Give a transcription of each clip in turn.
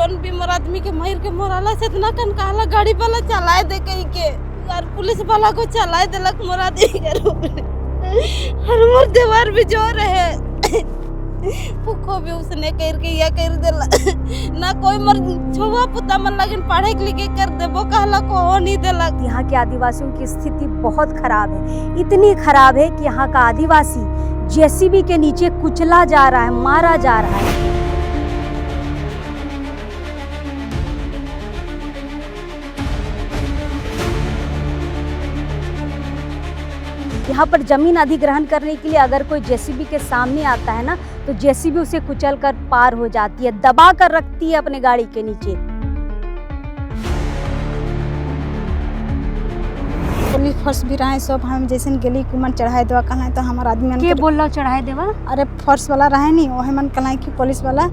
Zone भी मोर आदमी के मार के मोराला से इतना कन कहला गाड़ी वाला चलाए दे कहीं के और पुलिस वाला को चलाए देलक मोर आदमी के रूप में और मोर देवर भी जो रहे पुखो भी उसने कर के या कर देला ना कोई मर छुआ पुता मन लगन पढ़े लिखे कर देबो कहला को हो नहीं देलक। यहाँ के आदिवासियों की स्थिति बहुत खराब है, इतनी खराब है कि यहाँ का आदिवासी जेसीबी के नीचे कुचला जा रहा है, मारा जा रहा है। यहाँ पर जमीन अधिग्रहण करने के लिए अगर कोई जेसीबी के सामने आता है ना, तो जेसीबी उसे कुचल कर पार हो जाती है, दबा कर रखती है अपने गाड़ी के नीचे। पुलिस फोर्स भी रहे सब हम जैसे गली कुमन चढ़ाए देवा कहना तो हमारा आदमी के बोल रहा चढ़ाए देवा, अरे फोर्स वाला रहे नहीं वो मन कहना कि पुलिस वाला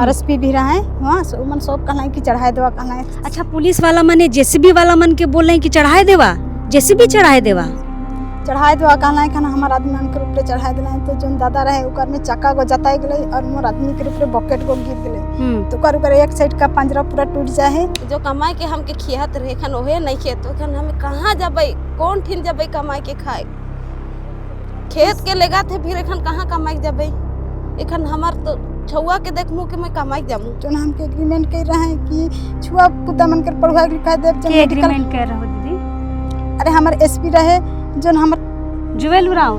आरएसपी भी रहे वहाँ मन सब कहना कि चढ़ाए देवा कहना। अच्छा, पुलिस वाला मन जेसीबी वाला मन के बोल रहे हैं कि चढ़ाए देवा, जेसीबी चढ़ाए देवा, चढ़ाए देवा कहना है खाना हमारा आदमी मन के रूप में चढ़ाए दिला। तो जो दादा रहे ओकर में चक्का को जताई गले और मोर आदमी के रूप में बकेट को गिर गले तो कर एक साइड का पंजरा पूरा टूट जाए। जो कमाई के हमके खियात रहे खन ओहे नहीं खेत तो खन हम कहाँ जबै कौन ठिन जबै कमाई के खाए खेत के लेगा थे फिर एखन कहाँ कमाई जबै एखन हमार तो छुआ के देख मुँह के मैं कमाई जामू। जो हम के एग्रीमेंट कर रहे हैं कि छुआ पुता मन कर पढ़वा लिखा देव के एग्रीमेंट कर रहे हो दीदी? अरे हमार एसपी रहे जो हमर जुवेल उराव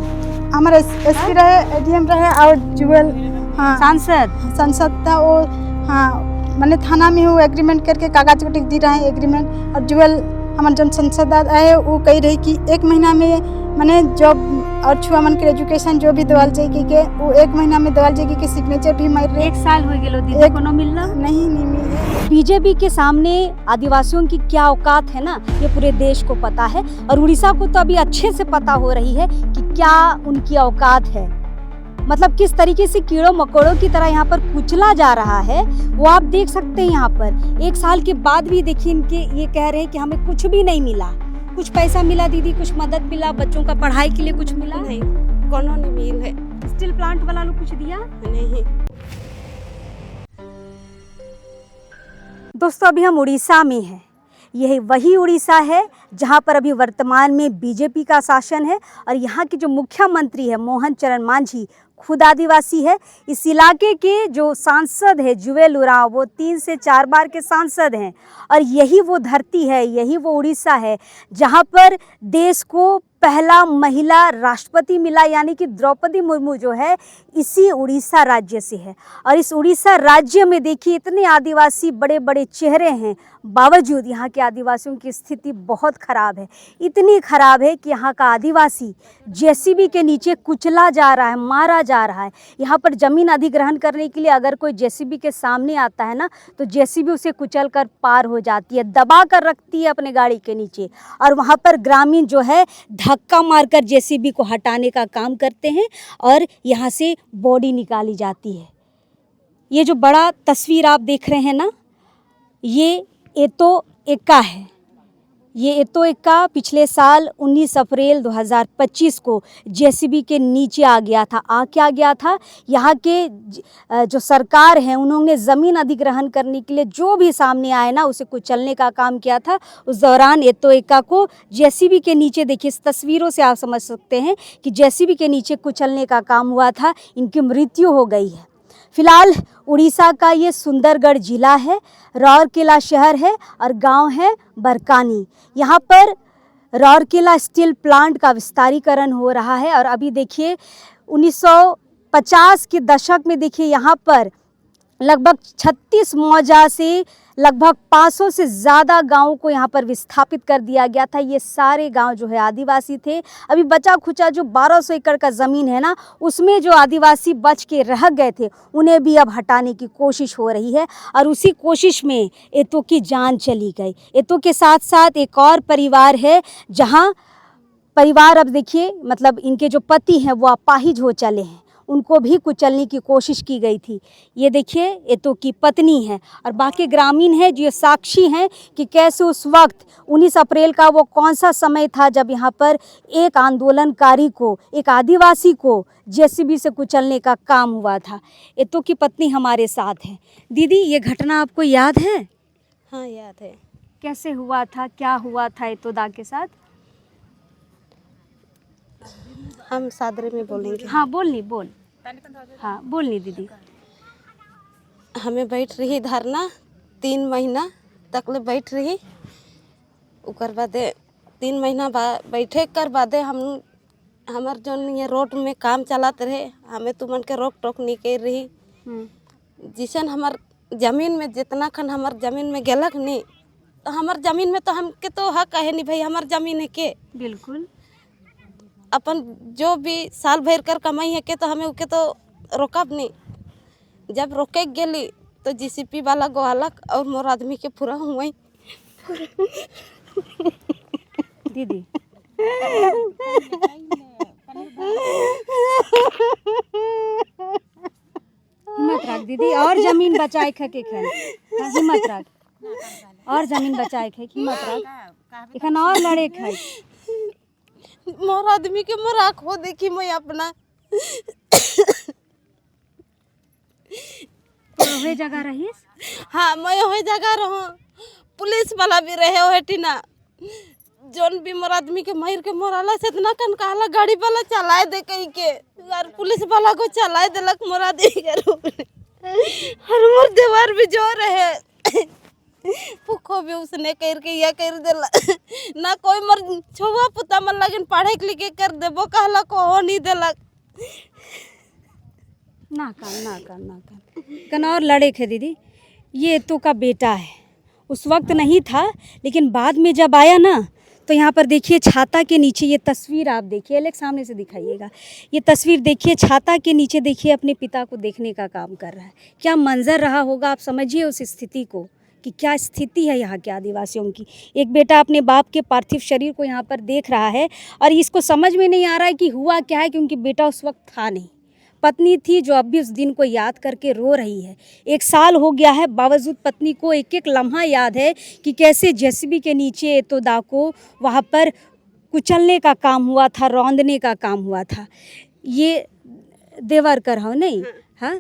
हमारे एसपी रहे एडीएम रहे और जुवेल हाँ सांसद था वो हाँ मैंने थाना में वो एग्रीमेंट करके कागज को टिक दी रहे एग्रीमेंट। और जुवेल हमारे जो संसद आए वो कही रही कि 1 महीना में मैंने जॉब और छुआ मन के एजुकेशन जो भी दवाल जाएगी के वो 1 महीना में दवाल जाएगी कि सिग्नेचर भी मार रहे। 1 साल हो गेलो दीदी कोनो मिलना नहीं मिले। बीजेपी के सामने आदिवासियों की क्या औकात है ना, ये पूरे देश को पता है और उड़ीसा को तो अभी अच्छे से पता हो रही है कि क्या उनकी औकात है। मतलब किस तरीके से कीड़ों मकोड़ों की तरह यहाँ पर कुचला जा रहा है वो आप देख सकते हैं। यहाँ पर 1 साल के बाद भी देखिए इनके ये कह रहे हैं कि हमें कुछ भी नहीं मिला। कुछ पैसा मिला दीदी, कुछ मदद मिला, बच्चों का पढ़ाई के लिए कुछ मिला? नहीं, कोनो नहीं मिल है। स्टील प्लांट वाला लोग कुछ दिया नहीं। दोस्तों अभी हम उड़ीसा में हैं। यही वही उड़ीसा है जहां पर अभी वर्तमान में बीजेपी का शासन है और यहाँ के जो मुख्यमंत्री है मोहन चरण मांझी खुद आदिवासी है। इस इलाके के जो सांसद है जुवेल उराव वो 3 से 4 बार के सांसद हैं और यही वो धरती है, यही वो उड़ीसा है जहाँ पर देश को पहला महिला राष्ट्रपति मिला, यानी कि द्रौपदी मुर्मू जो है इसी उड़ीसा राज्य से है। और इस उड़ीसा राज्य में देखिए इतने आदिवासी बड़े बड़े चेहरे हैं, बावजूद यहाँ के आदिवासियों की स्थिति बहुत खराब है। इतनी खराब है कि यहाँ का आदिवासी जेसीबी के नीचे कुचला जा रहा है, मारा जा रहा है। यहाँ पर ज़मीन अधिग्रहण करने के लिए अगर कोई जेसीबी के सामने आता है ना, तो जेसीबी उसे कुचल कर पार हो जाती है, दबा कर रखती है अपने गाड़ी के नीचे। और वहाँ पर ग्रामीण जो है धक्का मारकर जेसीबी को हटाने का काम करते हैं और यहाँ से बॉडी निकाली जाती है। ये जो बड़ा तस्वीर आप देख रहे हैं ना, ये एतो एक्का है। ये एतो एक्का पिछले साल 19 अप्रैल 2025 को जेसीबी के नीचे आ गया था। क्या गया था, यहाँ के जो सरकार है उन्होंने ज़मीन अधिग्रहण करने के लिए जो भी सामने आए ना उसे कुचलने का काम किया था। उस दौरान एतो एक्का को जेसीबी के नीचे, देखिए इस तस्वीरों से आप समझ सकते हैं कि जेसीबी के नीचे कुचलने का काम हुआ था। इनकी मृत्यु हो गई है। फिलहाल उड़ीसा का ये सुंदरगढ़ जिला है, राउरकेला शहर है और गांव है बरकानी। यहाँ पर राउरकेला स्टील प्लांट का विस्तारीकरण हो रहा है और अभी देखिए 1950 के दशक में देखिए यहाँ पर लगभग 36 मौजा से लगभग 500 से ज़्यादा गांवों को यहाँ पर विस्थापित कर दिया गया था। ये सारे गांव जो है आदिवासी थे। अभी बचा खुचा जो 1200 एकड़ का ज़मीन है ना, उसमें जो आदिवासी बच के रह गए थे उन्हें भी अब हटाने की कोशिश हो रही है और उसी कोशिश में एतो की जान चली गई। एतो के साथ साथ एक और परिवार है जहाँ परिवार अब देखिए मतलब इनके जो पति हैं वो अपाहिज हो चले हैं। उनको भी कुचलने की कोशिश की गई थी। ये देखिए, ये तो की पत्नी है और बाकी ग्रामीण हैं जो साक्षी हैं कि कैसे उस वक्त 19 अप्रैल का वो कौन सा समय था जब यहाँ पर एक आंदोलनकारी को, एक आदिवासी को जेसीबी से कुचलने का काम हुआ था। ये तो की पत्नी हमारे साथ है। दीदी, ये घटना आपको याद है? हाँ याद है। कैसे हुआ था, क्या हुआ था एतोदा के साथ? हम सादरे में बोलेंगे। हाँ बोल। हाँ बोलनी दीदी। हमें बैठ रही धरना 3 महीना तक ले बैठ रही। उकर बादे 3 महीना बैठे कर बादे हमार जौन ये रोड में काम चलाते रहे, हमें तुमन के रोक टोक नहीं कर रही। जिसन हमार जमीन में जितना खन हमार जमीन में गेलक नहीं, तो हमार जमीन में तो हमके तो हक है नहीं भाई, हमार जमीन है के। बिल्कुल। अपन जो भी साल भर कर कमाई है के तो हमें उके तो रोकब नहीं। जब रोके गेली तो जीसीपी वाला गोहालक और मोर आदमी के पूरा हुआ दीदी। हिम्मत रख दीदी, और जमीन बचाए के खन। हाँ, हिम्मत रख, और जमीन बचाए के हिम्मत रख, इखन और लड़े खाई। मोर आदमी के मोर आँखों देखी मैं अपना। वही जगह रहीस? हाँ, मैं वही जगह रहूँ। पुलिस वाला भी रहे हो टीना, जोन भी मोर आदमी के मार के मोराला से इतना कन कहला गाड़ी वाला चलाए दे कहीं के, यार पुलिस वाला को चलाए देलक मोर आदमी के रूप में। और मोर दीवार भी जो रहे पुखो भी उसने कर के या कर देला ना कोई मोर छुआ पुता मन लगन पढ़े लिखे कर देबो कहला को हो नहीं देलक। ना कर कन और लड़े थे दीदी। ये तो का बेटा है, उस वक्त नहीं था लेकिन बाद में जब आया ना, तो यहाँ पर देखिए छाता के नीचे ये तस्वीर आप देखिए, एक सामने से दिखाइएगा। ये तस्वीर देखिए, छाता के नीचे देखिए अपने पिता को देखने का काम कर रहा है। क्या मंजर रहा होगा, आप समझिए उस स्थिति को कि क्या स्थिति है यहाँ के आदिवासियों की। एक बेटा अपने बाप के पार्थिव शरीर को यहाँ पर देख रहा है और इसको समझ में नहीं आ रहा है कि हुआ क्या है, क्योंकि बेटा उस वक्त था नहीं। पत्नी थी जो अब भी उस दिन को याद करके रो रही है। 1 साल हो गया है, बावजूद पत्नी को एक एक लम्हा याद है कि कैसे जेसीबी के नीचे एतोदा को वहाँ पर कुचलने का काम हुआ था, रौंदने का काम हुआ था। ये देवर कर हो नहीं, हाँ,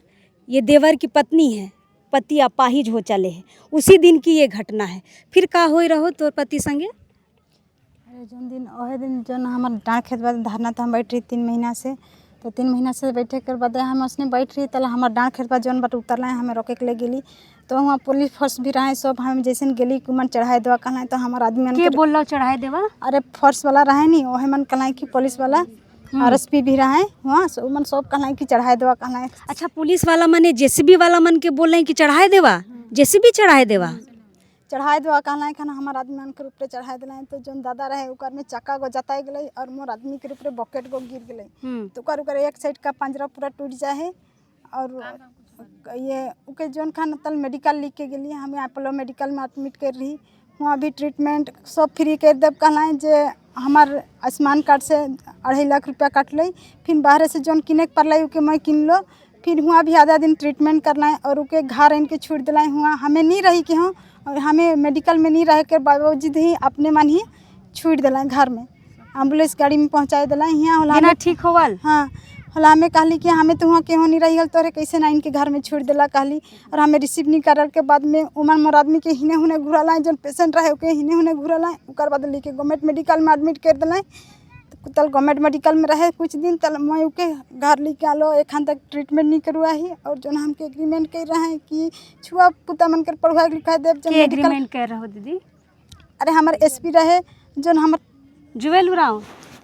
ये देवर की पत्नी है, पति अपाहिज हो चले हैं। उसी दिन की ये घटना है। फिर का हो रहो तो पति संगे? अरे जोन दिन ओहे दिन जोन हमार डाँड़ खेत बाद धरना था, हम बैठ रही 3 महीना से। तो 3 महीना से बैठे कर बाद हम उसने बैठ रही तला हमार डाँड़ खेत बाद जोन बट उतरला है, हमें रोके के ले गेली। तो वहाँ पुलिस फोर्स भी रहे, सब हम जैसे गेली कुमन चढ़ाए देवा कहला। तो हमार आदमी के बोल रहा चढ़ाए देवा? अरे फोर्स वाला रहे नहीं, ओहे मन कहला कि पुलिस वाला आरएसपी भी रहे वहाँ, मन सब कहला कि चढ़ाए देवा कहला। अच्छा, पुलिस वाला मने जेसीबी वाला मन के बोल रहे हैं कि चढ़ाए देवा, जेसीबी चढ़ाए देवा, चढ़ाए देवा कहला खाना। हमार आदमी मन के ऊपर चढ़ाए दिला। तो जोन दादा रहे उकर में चक्का गो जताई गई और मोर आदमी के ऊपर बकेट गो गिर गई। तो उकर एक साइड का पंजरा पूरा टूट जाए और ये उके जोन खान तल मेडिकल लिख के गई। हमें अपोलो मेडिकल में एडमिट कर रही, वहाँ भी ट्रीटमेंट सब फ्री कर देव कहला। जे हमार आयुष्मान कार्ड से 2.5 लाख रुपया काट ली, फिर बाहर से जोन किने पड़ल उके मैं किन लो, फिर हुआ भी आधा दिन ट्रीटमेंट करना है और उके घर आन के छूट दिलाई। हुआ हमें नहीं रही कि हाँ, और हमें मेडिकल में नहीं रह कर बावजूद ही अपने मन ही छूट दिलाई घर में, एम्बुलेंस गाड़ी में पहुँचाए दिलाई। यहाँ होला ठीक होवल। हाँ, होला हमें कहली कि हमें तो वहाँ केहो नहीं रही हल, तोरे कैसे ना इनके घर में छूट दिला कहली। और हमें रिसीव नहीं करल के बाद में उमर मोर आदमी के हिने हुने घुरल है, जो पेशेंट रहे ओके हिने हुने घुरल है। उकर बाद लेके गवर्नमेंट मेडिकल में एडमिट कर दिलाई। तो तल गवर्नमेंट मेडिकल में रहे कुछ दिन, तल मैं उके घर लेके आलो। एखन तक ट्रीटमेंट नहीं करवा ही। और जो हमके एग्रीमेंट कर रहे हैं कि छुआ पुता मन कर पढ़वा लिखा देव। जो एग्रीमेंट कर रहे हो दीदी? अरे हमारे एसपी रहे, जो हमार जुएल उराव,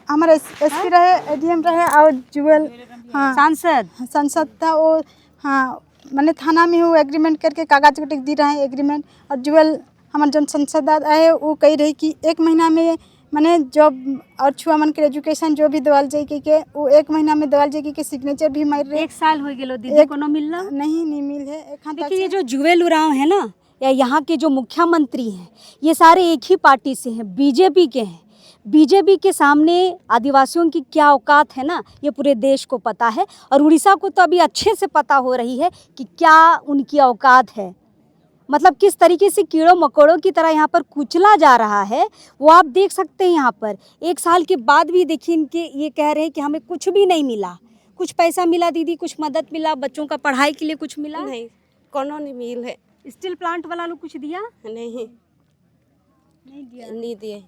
हमारे एसपी रहे, एडीएम रहे और जुएल, हाँ, सांसद था वो। हाँ, मैंने थाना में वो एग्रीमेंट करके कागज को टिक दी रहे एग्रीमेंट। और जुएल हमारे जो संसद आए वो कही रही कि 1 महीना में मैंने जॉब और छुआ मन के एजुकेशन जो भी दवाल जाए के वो 1 महीना में दवाल जाए के सिग्नेचर भी मार रहे। 1 साल हो गए दीदी को मिलना नहीं मिल है। देखिए, ये जो जुएल उराव है ना, या यहाँ के जो मुख्यमंत्री हैं, ये सारे एक ही पार्टी से हैं, बीजेपी के हैं। बीजेपी के सामने आदिवासियों की क्या औकात है ना, ये पूरे देश को पता है और उड़ीसा को तो अभी अच्छे से पता हो रही है कि क्या उनकी औकात है। मतलब किस तरीके से कीड़ों मकोड़ों की तरह यहाँ पर कुचला जा रहा है वो आप देख सकते हैं। यहाँ पर 1 साल के बाद भी देखिए इनके ये कह रहे हैं कि हमें कुछ भी नहीं मिला। कुछ पैसा मिला दीदी, कुछ मदद मिला, बच्चों का पढ़ाई के लिए कुछ मिला? नहीं, कोनो नहीं मिल है। स्टील प्लांट वाला लोग कुछ दिया? नहीं दिया। नहीं दिए।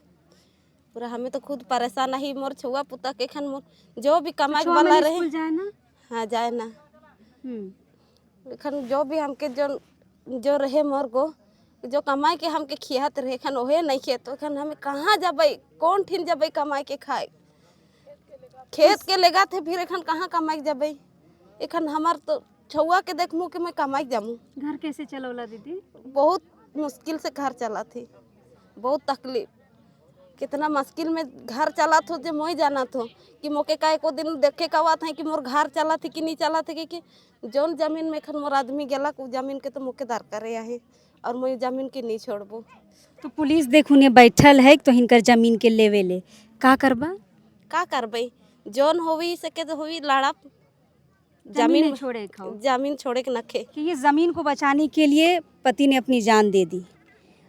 पूरा हमें तो खुद परेशान ही, मोर छुआ पुता के खन मोर जो भी कमाई वाला रहे स्कूल जाए ना। हाँ जाए ना। खन जो भी हमके जो रहे मोर को जो कमाई के हमके खियात रहे खन ओहे नहीं खे तो खन हमें कहाँ जबै, कौन ठिन जबै कमाई के खाए? खेत के लेगा थे फिर एखन कहाँ कमाई जबै? एखन हमार तो छुआ के देखमू कि मैं कमाई जामू। घर कैसे चलौला दीदी? बहुत मुश्किल से घर चला थी, बहुत तकलीफ, कितना मुश्किल में घर चला थो जो मोई जाना थो कि मोके का एको दिन देखे का बात है कि मोर घर चला थी कि नहीं चला थी कि जौन जमीन में खन मोर आदमी गेला उ जमीन के तो मोके दार करे आहे और मैं जमीन के नहीं छोड़बो। तो पुलिस देखू ने बैठल है तो हिनकर जमीन के लेवे ले का करबा? का करबे जौन होवी सके तो होवी लड़ब, जमीन छोड़े खाओ, जमीन छोड़े के नखे कि ये ज़मीन को बचाने के लिए पति ने अपनी जान दे दी।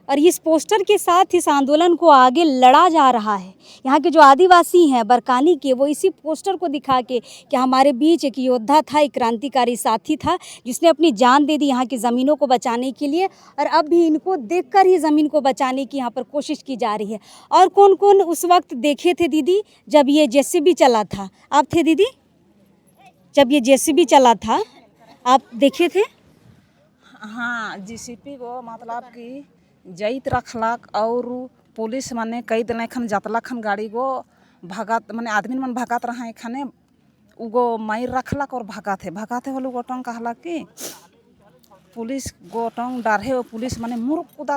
और इस पोस्टर के साथ इस आंदोलन को आगे लड़ा जा रहा है। यहाँ के जो आदिवासी हैं बरकानी के, वो इसी पोस्टर को दिखा के कि हमारे बीच एक योद्धा था, एक क्रांतिकारी साथी था जिसने अपनी जान दे दी यहाँ की ज़मीनों को बचाने के लिए, और अब भी इनको देखकर ही ज़मीन को बचाने की यहाँ पर कोशिश की जा रही है। और कौन कौन उस वक्त देखे थे दीदी जब ये जेसीबी चला था? आप थे दीदी जब ये जेसीबी चला था, आप देखे थे? हाँ, जेसीबी को मतलब कि जईत रखलक और पुलिस माने कई दिन खन जतला खन गाड़ी गो भगत माने आदमी मन भगत रहा खाने उगो मायर रखलक और भगाते होलो गोटंग कहला कि पुलिस गोटंग डरे हो पुलिस माने मुर्ख कूदा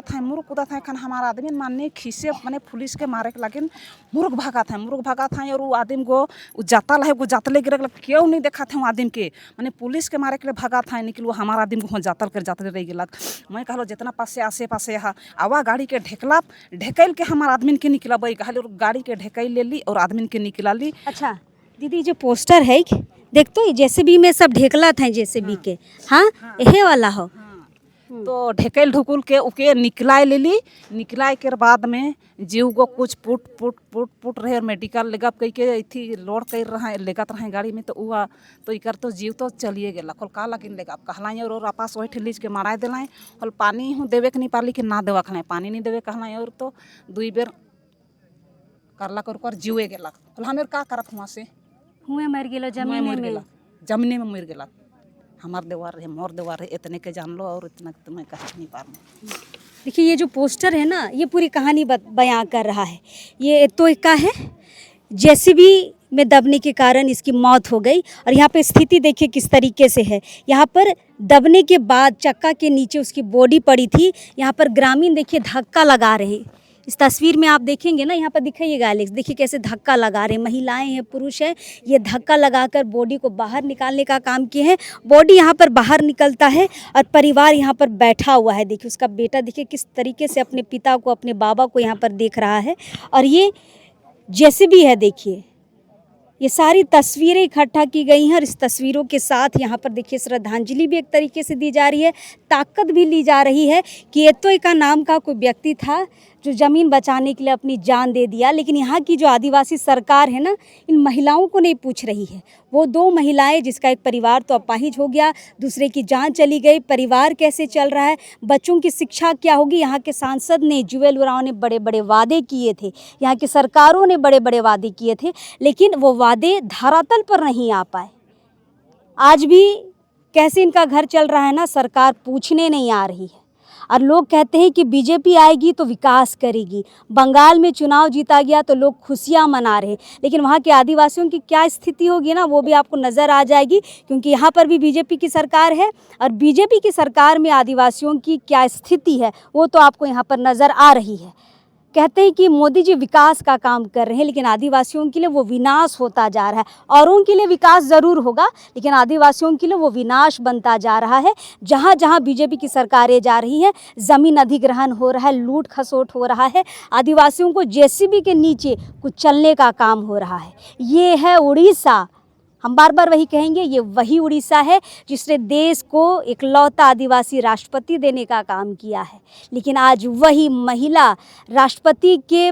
था खान हमारा आदमी माने खीसे माने पुलिस के मारे के लगिन मुर्ख भागा था और वो आदमी को जाता लहे जातले गिरे क्यों नहीं देखा था वो आदमी के माने पुलिस के मारे के लिए भागा था निकल वो हमारा आदमी को जातल रह गलक। मैं कहलो जितना पासे आसे पासे हा आवा गाड़ी के ढेकल के हमारा आदमी के निकला बई कहले गाड़ी के ढेकल ले ली और आदमी के निकला ली। अच्छा दीदी जो पोस्टर है देख तो जेसीबी में सब ढेकला था जेसीबी के। हाँ यही वाला हो। तो ढेकल ढुकुल के उके निकलाए ले ली। निकलाए के बाद में जीव को कुछ पुट रहे और मेडिकल लेगा कई के थी लोड कर रहा है लेगा रहे गाड़ी में तो हुआ तो इकर तो जीव तो चलिए गया कल का लगिन लेगा कहलाएं और आपस वही ठेलीज के मारा दिलाएं और पानी हूँ देवे के नहीं पाली कि ना देवा खलाएं पानी नहीं देवे कहलाएं और तो 2 बेर करलक और जीवे गेलक हमें का करत हुआ से हुए मर गेलो जमीने में मर गेला हमार देवार रहे मोर देवार रहे इतने के जान लो और इतना तो मैं कह नहीं पा रहा। देखिए ये जो पोस्टर है ना ये पूरी कहानी बयां कर रहा है। ये तो का है जेसीबी में दबने के कारण इसकी मौत हो गई और यहाँ पे स्थिति देखिए किस तरीके से है। यहाँ पर दबने के बाद चक्का के नीचे उसकी बॉडी पड़ी थी। यहाँ पर ग्रामीण देखिए धक्का लगा रहे। इस तस्वीर में आप देखेंगे ना यहाँ पर दिखाइएगा एलेक्स, देखिए कैसे धक्का लगा रहे हैं। महिलाएं हैं, पुरुष हैं, ये धक्का लगाकर बॉडी को बाहर निकालने का काम किए हैं। बॉडी यहाँ पर बाहर निकलता है और परिवार यहाँ पर बैठा हुआ है। देखिए उसका बेटा देखिए किस तरीके से अपने पिता को अपने बाबा को यहाँ पर देख रहा है और ये जेसीबी है। देखिए ये सारी तस्वीरें इकट्ठा की गई हैं और इस तस्वीरों के साथ यहाँ पर देखिए श्रद्धांजलि भी एक तरीके से दी जा रही है, ताकत भी ली जा रही है कि एतोई का नाम का कोई व्यक्ति था जो ज़मीन बचाने के लिए अपनी जान दे दिया। लेकिन यहाँ की जो आदिवासी सरकार है ना इन महिलाओं को नहीं पूछ रही है। वो 2 महिलाएं जिसका एक परिवार तो अपाहिज हो गया, दूसरे की जान चली गई, परिवार कैसे चल रहा है, बच्चों की शिक्षा क्या होगी। यहाँ के सांसद ने जुएल उरांव ने बड़े बड़े वादे किए थे, यहाँ की सरकारों ने बड़े बड़े वादे किए थे, लेकिन वो वादे धरातल पर नहीं आ पाए। आज भी कैसे इनका घर चल रहा है ना सरकार पूछने नहीं आ रही है। और लोग कहते हैं कि बीजेपी आएगी तो विकास करेगी। बंगाल में चुनाव जीता गया तो लोग खुशियां मना रहे हैं, लेकिन वहाँ के आदिवासियों की क्या स्थिति होगी ना वो भी आपको नज़र आ जाएगी, क्योंकि यहाँ पर भी बीजेपी की सरकार है और बीजेपी की सरकार में आदिवासियों की क्या स्थिति है वो तो आपको यहाँ पर नज़र आ रही है। कहते हैं कि मोदी जी विकास का काम कर रहे हैं, लेकिन आदिवासियों के लिए वो विनाश होता जा रहा है। औरों के लिए विकास ज़रूर होगा, लेकिन आदिवासियों के लिए वो विनाश बनता जा रहा है। जहाँ जहाँ बीजेपी की सरकारें जा रही हैं, ज़मीन अधिग्रहण हो रहा है, लूट खसोट हो रहा है, आदिवासियों को जेसीबी के नीचे कुछ चलने का काम हो रहा है। ये है उड़ीसा। हम बार बार वही कहेंगे, ये वही उड़ीसा है जिसने देश को इकलौता आदिवासी राष्ट्रपति देने का काम किया है। लेकिन आज वही महिला राष्ट्रपति के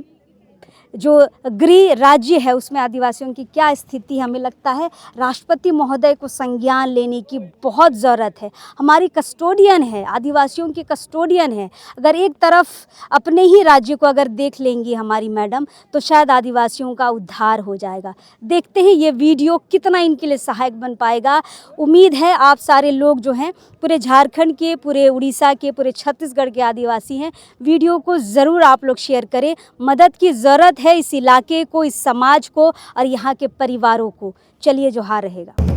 जो गृह राज्य है उसमें आदिवासियों की क्या स्थिति, हमें लगता है राष्ट्रपति महोदय को संज्ञान लेने की बहुत ज़रूरत है। हमारी कस्टोडियन है, आदिवासियों की कस्टोडियन है। अगर एक तरफ अपने ही राज्य को अगर देख लेंगी हमारी मैडम, तो शायद आदिवासियों का उद्धार हो जाएगा। देखते हैं ये वीडियो कितना इनके लिए सहायक बन पाएगा। उम्मीद है आप सारे लोग जो हैं पूरे झारखंड के, पूरे उड़ीसा के, पूरे छत्तीसगढ़ के आदिवासी हैं, वीडियो को ज़रूर आप लोग शेयर करें। मदद की ज़रूरत है इस इलाके को, इस समाज को और यहाँ के परिवारों को। चलिए, जोहार रहेगा।